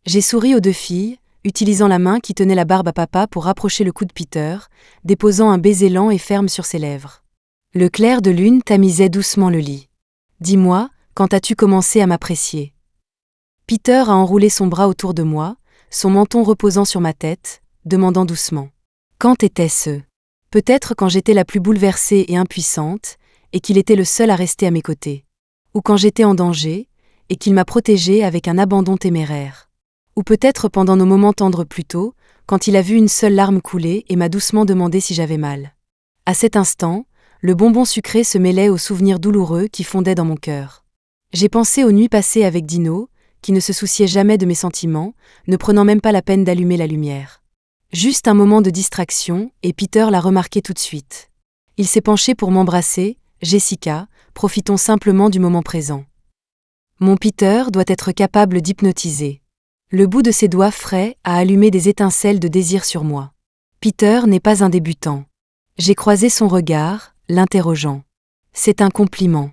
J'ai souri aux 2 filles, utilisant la main qui tenait la barbe à papa pour rapprocher le cou de Peter, déposant un baiser lent et ferme sur ses lèvres. Le clair de lune tamisait doucement le lit. Dis-moi, quand as-tu commencé à m'apprécier ? Peter a enroulé son bras autour de moi, son menton reposant sur ma tête, demandant doucement. Quand était-ce ? Peut-être quand j'étais la plus bouleversée et impuissante, et qu'il était le seul à rester à mes côtés. Ou quand j'étais en danger, et qu'il m'a protégée avec un abandon téméraire. Ou peut-être pendant nos moments tendres plus tôt, quand il a vu une seule larme couler et m'a doucement demandé si j'avais mal. À cet instant, le bonbon sucré se mêlait aux souvenirs douloureux qui fondaient dans mon cœur. J'ai pensé aux nuits passées avec Dino, qui ne se souciait jamais de mes sentiments, ne prenant même pas la peine d'allumer la lumière. Juste un moment de distraction, et Peter l'a remarqué tout de suite. Il s'est penché pour m'embrasser. Jessica, profitons simplement du moment présent. Mon Peter doit être capable d'hypnotiser. Le bout de ses doigts frais a allumé des étincelles de désir sur moi. Peter n'est pas un débutant. J'ai croisé son regard, l'interrogeant. C'est un compliment.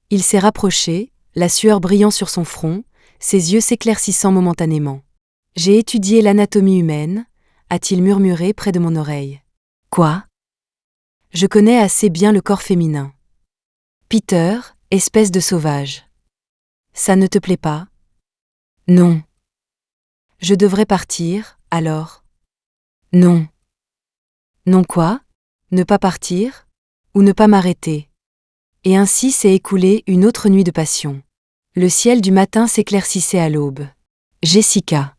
Il s'est rapproché, la sueur brillant sur son front, ses yeux s'éclaircissant momentanément. J'ai étudié l'anatomie humaine, a-t-il murmuré près de mon oreille. Quoi ? Je connais assez bien le corps féminin. Peter, espèce de sauvage. Ça ne te plaît pas ? Non. Je devrais partir, alors ? Non. Non quoi ? Ne pas partir ? Ou ne pas m'arrêter ? Et ainsi s'est écoulée une autre nuit de passion. Le ciel du matin s'éclaircissait à l'aube. Jessica.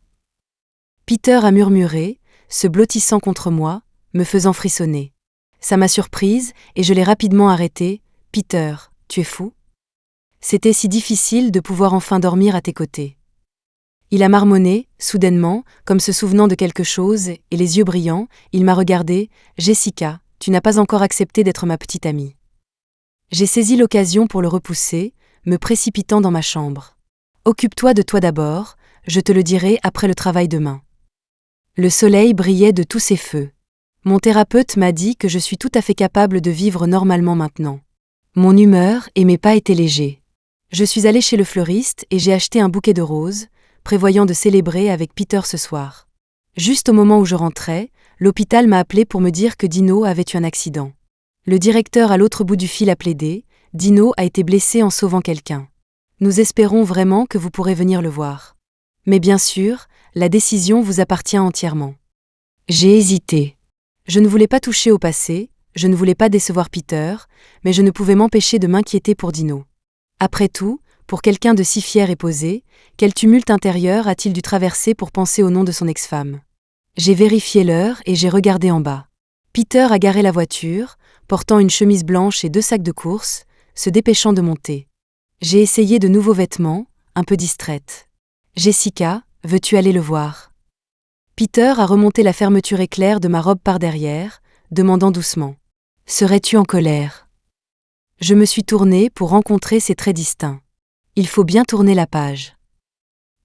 Peter a murmuré, se blottissant contre moi, me faisant frissonner. Ça m'a surprise et je l'ai rapidement arrêté. Peter, tu es fou? C'était si difficile de pouvoir enfin dormir à tes côtés. Il a marmonné, soudainement, comme se souvenant de quelque chose, et les yeux brillants, il m'a regardé. Jessica, tu n'as pas encore accepté d'être ma petite amie. J'ai saisi l'occasion pour le repousser, me précipitant dans ma chambre. Occupe-toi de toi d'abord, je te le dirai après le travail demain. Le soleil brillait de tous ses feux. Mon thérapeute m'a dit que je suis tout à fait capable de vivre normalement maintenant. Mon humeur et mes pas étaient légers. Je suis allée chez le fleuriste et j'ai acheté un bouquet de roses, prévoyant de célébrer avec Peter ce soir. Juste au moment où je rentrais, l'hôpital m'a appelé pour me dire que Dino avait eu un accident. Le directeur à l'autre bout du fil a plaidé, Dino a été blessé en sauvant quelqu'un. Nous espérons vraiment que vous pourrez venir le voir. Mais bien sûr, la décision vous appartient entièrement. J'ai hésité. Je ne voulais pas toucher au passé, je ne voulais pas décevoir Peter, mais je ne pouvais m'empêcher de m'inquiéter pour Dino. Après tout, pour quelqu'un de si fier et posé, quel tumulte intérieur a-t-il dû traverser pour penser au nom de son ex-femme? J'ai vérifié l'heure et j'ai regardé en bas. Peter a garé la voiture, portant une chemise blanche et 2 sacs de course, se dépêchant de monter. J'ai essayé de nouveaux vêtements, un peu distraite. Jessica, veux-tu aller le voir? Peter a remonté la fermeture éclair de ma robe par derrière, demandant doucement. Serais-tu en colère? Je me suis tournée pour rencontrer ses traits distincts. Il faut bien tourner la page.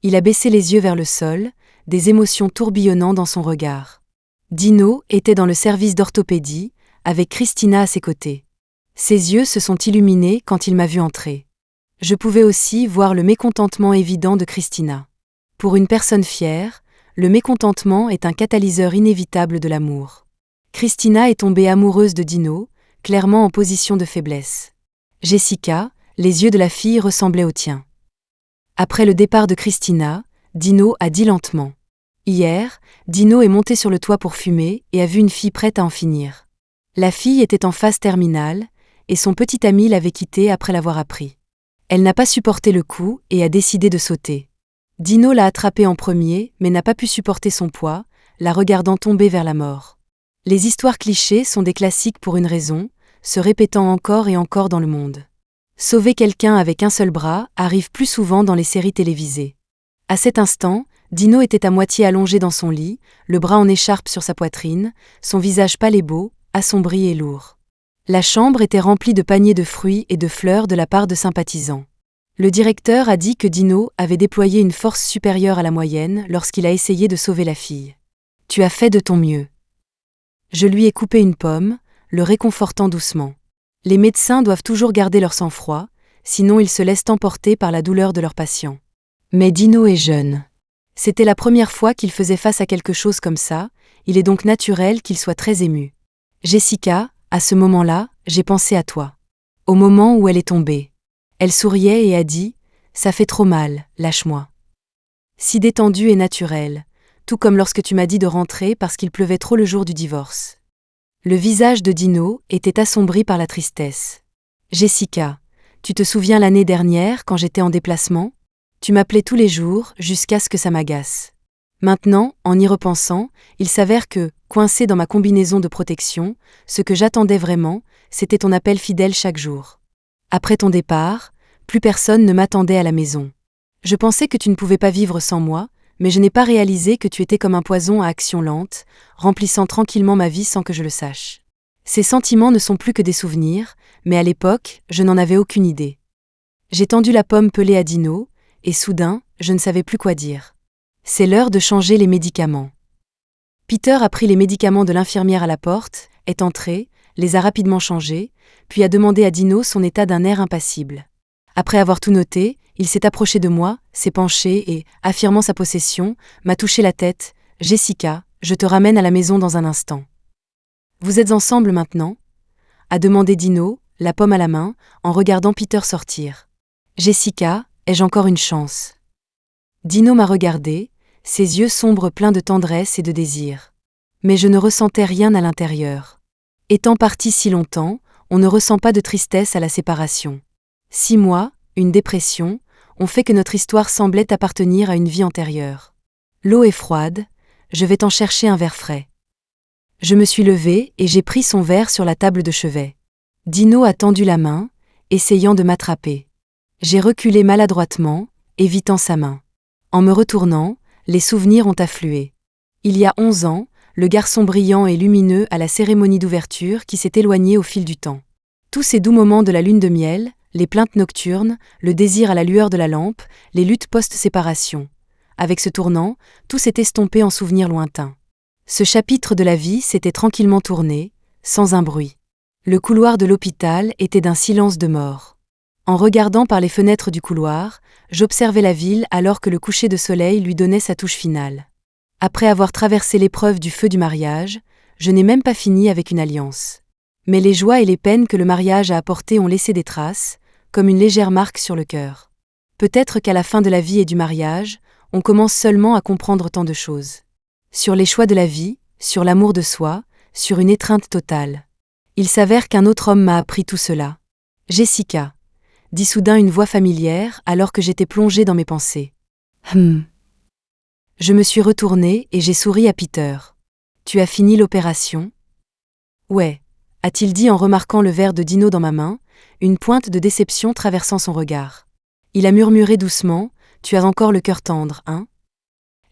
Il a baissé les yeux vers le sol, des émotions tourbillonnant dans son regard. Dino était dans le service d'orthopédie, avec Christina à ses côtés. Ses yeux se sont illuminés quand il m'a vu entrer. Je pouvais aussi voir le mécontentement évident de Christina. Pour une personne fière, le mécontentement est un catalyseur inévitable de l'amour. Christina est tombée amoureuse de Dino, clairement en position de faiblesse. Jessica, les yeux de la fille ressemblaient aux tiens. Après le départ de Christina, Dino a dit lentement. Hier, Dino est monté sur le toit pour fumer et a vu une fille prête à en finir. La fille était en phase terminale, et son petit ami l'avait quittée après l'avoir appris. Elle n'a pas supporté le coup et a décidé de sauter. Dino l'a attrapée en premier, mais n'a pas pu supporter son poids, la regardant tomber vers la mort. Les histoires clichés sont des classiques pour une raison, se répétant encore et encore dans le monde. Sauver quelqu'un avec un seul bras arrive plus souvent dans les séries télévisées. À cet instant, Dino était à moitié allongé dans son lit, le bras en écharpe sur sa poitrine, son visage pâle et beau, assombri et lourd. La chambre était remplie de paniers de fruits et de fleurs de la part de sympathisants. Le directeur a dit que Dino avait déployé une force supérieure à la moyenne lorsqu'il a essayé de sauver la fille. « Tu as fait de ton mieux. » Je lui ai coupé une pomme, le réconfortant doucement. Les médecins doivent toujours garder leur sang-froid, sinon ils se laissent emporter par la douleur de leurs patients. Mais Dino est jeune. C'était la première fois qu'il faisait face à quelque chose comme ça, il est donc naturel qu'il soit très ému. Jessica, à ce moment-là, j'ai pensé à toi. Au moment où elle est tombée. Elle souriait et a dit « Ça fait trop mal, lâche-moi ». Si détendue et naturelle, tout comme lorsque tu m'as dit de rentrer parce qu'il pleuvait trop le jour du divorce. Le visage de Dino était assombri par la tristesse. « Jessica, tu te souviens l'année dernière quand j'étais en déplacement? Tu m'appelais tous les jours jusqu'à ce que ça m'agace. Maintenant, en y repensant, il s'avère que, coincé dans ma combinaison de protection, ce que j'attendais vraiment, c'était ton appel fidèle chaque jour. Après ton départ, plus personne ne m'attendait à la maison. Je pensais que tu ne pouvais pas vivre sans moi, mais je n'ai pas réalisé que tu étais comme un poison à action lente, remplissant tranquillement ma vie sans que je le sache. Ces sentiments ne sont plus que des souvenirs, mais à l'époque, je n'en avais aucune idée. J'ai tendu la pomme pelée à Dino, et soudain, je ne savais plus quoi dire. C'est l'heure de changer les médicaments. Peter a pris les médicaments de l'infirmière à la porte, est entré, les a rapidement changés, puis a demandé à Dino son état d'un air impassible. Après avoir tout noté, il s'est approché de moi, s'est penché et, affirmant sa possession, m'a touché la tête. « Jessica, je te ramène à la maison dans un instant. »« Vous êtes ensemble maintenant ?» a demandé Dino, la pomme à la main, en regardant Peter sortir. « Jessica, ai-je encore une chance ?» Dino m'a regardé, ses yeux sombres pleins de tendresse et de désir. Mais je ne ressentais rien à l'intérieur. Étant parti si longtemps, on ne ressent pas de tristesse à la séparation. 6 mois, une dépression, ont fait que notre histoire semblait appartenir à une vie antérieure. L'eau est froide, je vais t'en chercher un verre frais. Je me suis levée et j'ai pris son verre sur la table de chevet. Dino a tendu la main, essayant de m'attraper. J'ai reculé maladroitement, évitant sa main. En me retournant, les souvenirs ont afflué. Il y a 11 ans, le garçon brillant et lumineux à la cérémonie d'ouverture qui s'est éloigné au fil du temps. Tous ces doux moments de la lune de miel, les plaintes nocturnes, le désir à la lueur de la lampe, les luttes post-séparation. Avec ce tournant, tout s'est estompé en souvenirs lointains. Ce chapitre de la vie s'était tranquillement tourné, sans un bruit. Le couloir de l'hôpital était d'un silence de mort. En regardant par les fenêtres du couloir, j'observais la ville alors que le coucher de soleil lui donnait sa touche finale. Après avoir traversé l'épreuve du feu du mariage, je n'ai même pas fini avec une alliance. Mais les joies et les peines que le mariage a apportées ont laissé des traces, comme une légère marque sur le cœur. Peut-être qu'à la fin de la vie et du mariage, on commence seulement à comprendre tant de choses. Sur les choix de la vie, sur l'amour de soi, sur une étreinte totale. Il s'avère qu'un autre homme m'a appris tout cela. Jessica, dit soudain une voix familière alors que j'étais plongée dans mes pensées. Je me suis retournée et j'ai souri à Peter. Tu as fini l'opération ? Ouais, a-t-il dit en remarquant le verre de Dino dans ma main, une pointe de déception traversant son regard. Il a murmuré doucement, tu as encore le cœur tendre, hein ?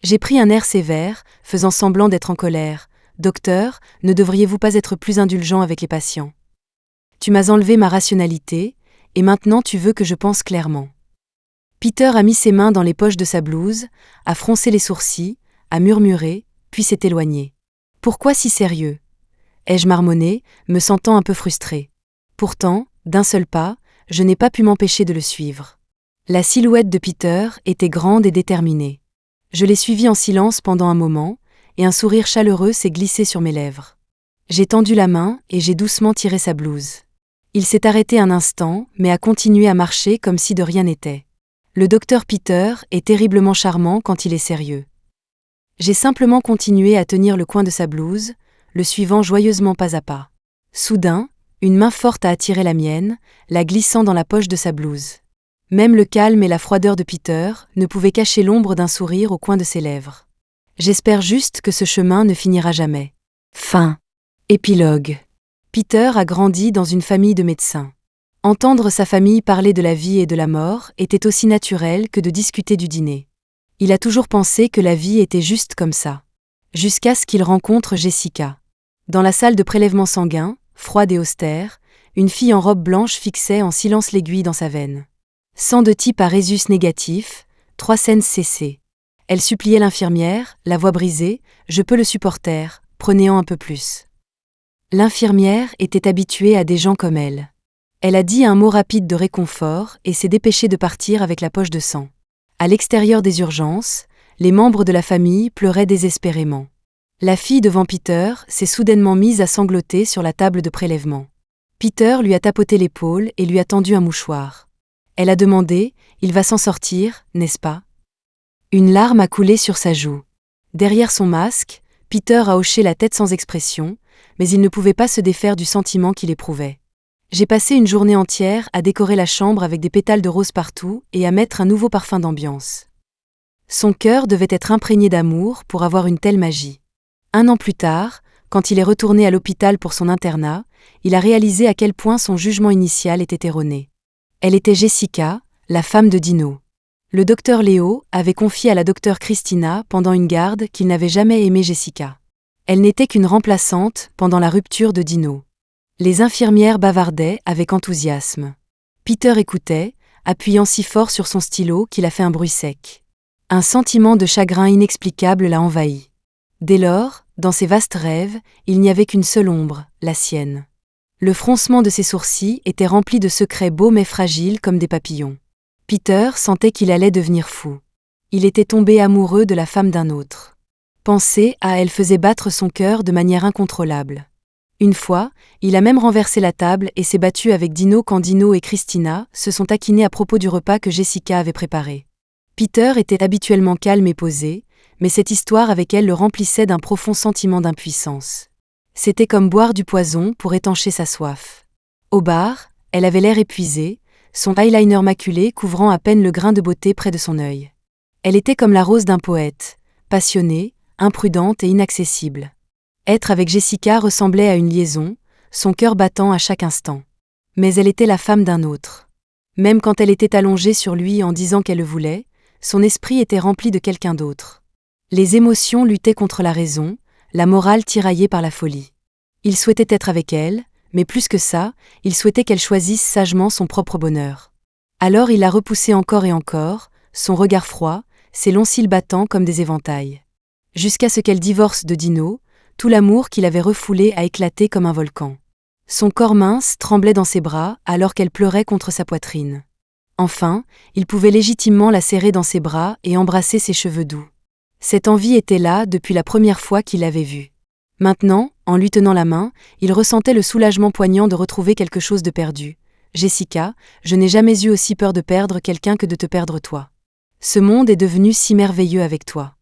J'ai pris un air sévère, faisant semblant d'être en colère. Docteur, ne devriez-vous pas être plus indulgent avec les patients ? Tu m'as enlevé ma rationalité, et maintenant tu veux que je pense clairement. Peter a mis ses mains dans les poches de sa blouse, a froncé les sourcils, a murmuré, puis s'est éloigné. Pourquoi si sérieux ? Ai-je marmonné, me sentant un peu frustrée. Pourtant, d'un seul pas, je n'ai pas pu m'empêcher de le suivre. La silhouette de Peter était grande et déterminée. Je l'ai suivi en silence pendant un moment, et un sourire chaleureux s'est glissé sur mes lèvres. J'ai tendu la main et j'ai doucement tiré sa blouse. Il s'est arrêté un instant, mais a continué à marcher comme si de rien n'était. Le docteur Peter est terriblement charmant quand il est sérieux. J'ai simplement continué à tenir le coin de sa blouse, le suivant joyeusement pas à pas. Soudain, une main forte a attiré la mienne, la glissant dans la poche de sa blouse. Même le calme et la froideur de Peter ne pouvaient cacher l'ombre d'un sourire au coin de ses lèvres. J'espère juste que ce chemin ne finira jamais. Fin. Épilogue. Peter a grandi dans une famille de médecins. Entendre sa famille parler de la vie et de la mort était aussi naturel que de discuter du dîner. Il a toujours pensé que la vie était juste comme ça. Jusqu'à ce qu'il rencontre Jessica. Dans la salle de prélèvement sanguin, froide et austère, une fille en robe blanche fixait en silence l'aiguille dans sa veine. Sang de type à rhésus négatif, 3 scènes CC. Elle suppliait l'infirmière, la voix brisée, « Je peux le supporter, prenez-en un peu plus ». L'infirmière était habituée à des gens comme elle. Elle a dit un mot rapide de réconfort et s'est dépêchée de partir avec la poche de sang. À l'extérieur des urgences, les membres de la famille pleuraient désespérément. La fille devant Peter s'est soudainement mise à sangloter sur la table de prélèvement. Peter lui a tapoté l'épaule et lui a tendu un mouchoir. Elle a demandé « Il va s'en sortir, n'est-ce pas ?» Une larme a coulé sur sa joue. Derrière son masque, Peter a hoché la tête sans expression, mais il ne pouvait pas se défaire du sentiment qu'il éprouvait. J'ai passé une journée entière à décorer la chambre avec des pétales de rose partout et à mettre un nouveau parfum d'ambiance. Son cœur devait être imprégné d'amour pour avoir une telle magie. 1 an plus tard, quand il est retourné à l'hôpital pour son internat, il a réalisé à quel point son jugement initial était erroné. Elle était Jessica, la femme de Dino. Le docteur Léo avait confié à la docteure Christina pendant une garde qu'il n'avait jamais aimé Jessica. Elle n'était qu'une remplaçante pendant la rupture de Dino. Les infirmières bavardaient avec enthousiasme. Peter écoutait, appuyant si fort sur son stylo qu'il a fait un bruit sec. Un sentiment de chagrin inexplicable l'a envahi. Dès lors, dans ses vastes rêves, il n'y avait qu'une seule ombre, la sienne. Le froncement de ses sourcils était rempli de secrets beaux mais fragiles comme des papillons. Peter sentait qu'il allait devenir fou. Il était tombé amoureux de la femme d'un autre. Penser à elle faisait battre son cœur de manière incontrôlable. Une fois, il a même renversé la table et s'est battu avec Dino quand Dino et Christina se sont taquinés à propos du repas que Jessica avait préparé. Peter était habituellement calme et posé, mais cette histoire avec elle le remplissait d'un profond sentiment d'impuissance. C'était comme boire du poison pour étancher sa soif. Au bar, elle avait l'air épuisée, son eyeliner maculé couvrant à peine le grain de beauté près de son œil. Elle était comme la rose d'un poète, passionnée, imprudente et inaccessible. Être avec Jessica ressemblait à une liaison, son cœur battant à chaque instant. Mais elle était la femme d'un autre. Même quand elle était allongée sur lui en disant qu'elle le voulait, son esprit était rempli de quelqu'un d'autre. Les émotions luttaient contre la raison, la morale tiraillée par la folie. Il souhaitait être avec elle, mais plus que ça, il souhaitait qu'elle choisisse sagement son propre bonheur. Alors il la repoussait encore et encore, son regard froid, ses longs cils battants comme des éventails. Jusqu'à ce qu'elle divorce de Dino, tout l'amour qu'il avait refoulé a éclaté comme un volcan. Son corps mince tremblait dans ses bras alors qu'elle pleurait contre sa poitrine. Enfin, il pouvait légitimement la serrer dans ses bras et embrasser ses cheveux doux. Cette envie était là depuis la première fois qu'il l'avait vue. Maintenant, en lui tenant la main, il ressentait le soulagement poignant de retrouver quelque chose de perdu. « Jessica, je n'ai jamais eu aussi peur de perdre quelqu'un que de te perdre toi. Ce monde est devenu si merveilleux avec toi.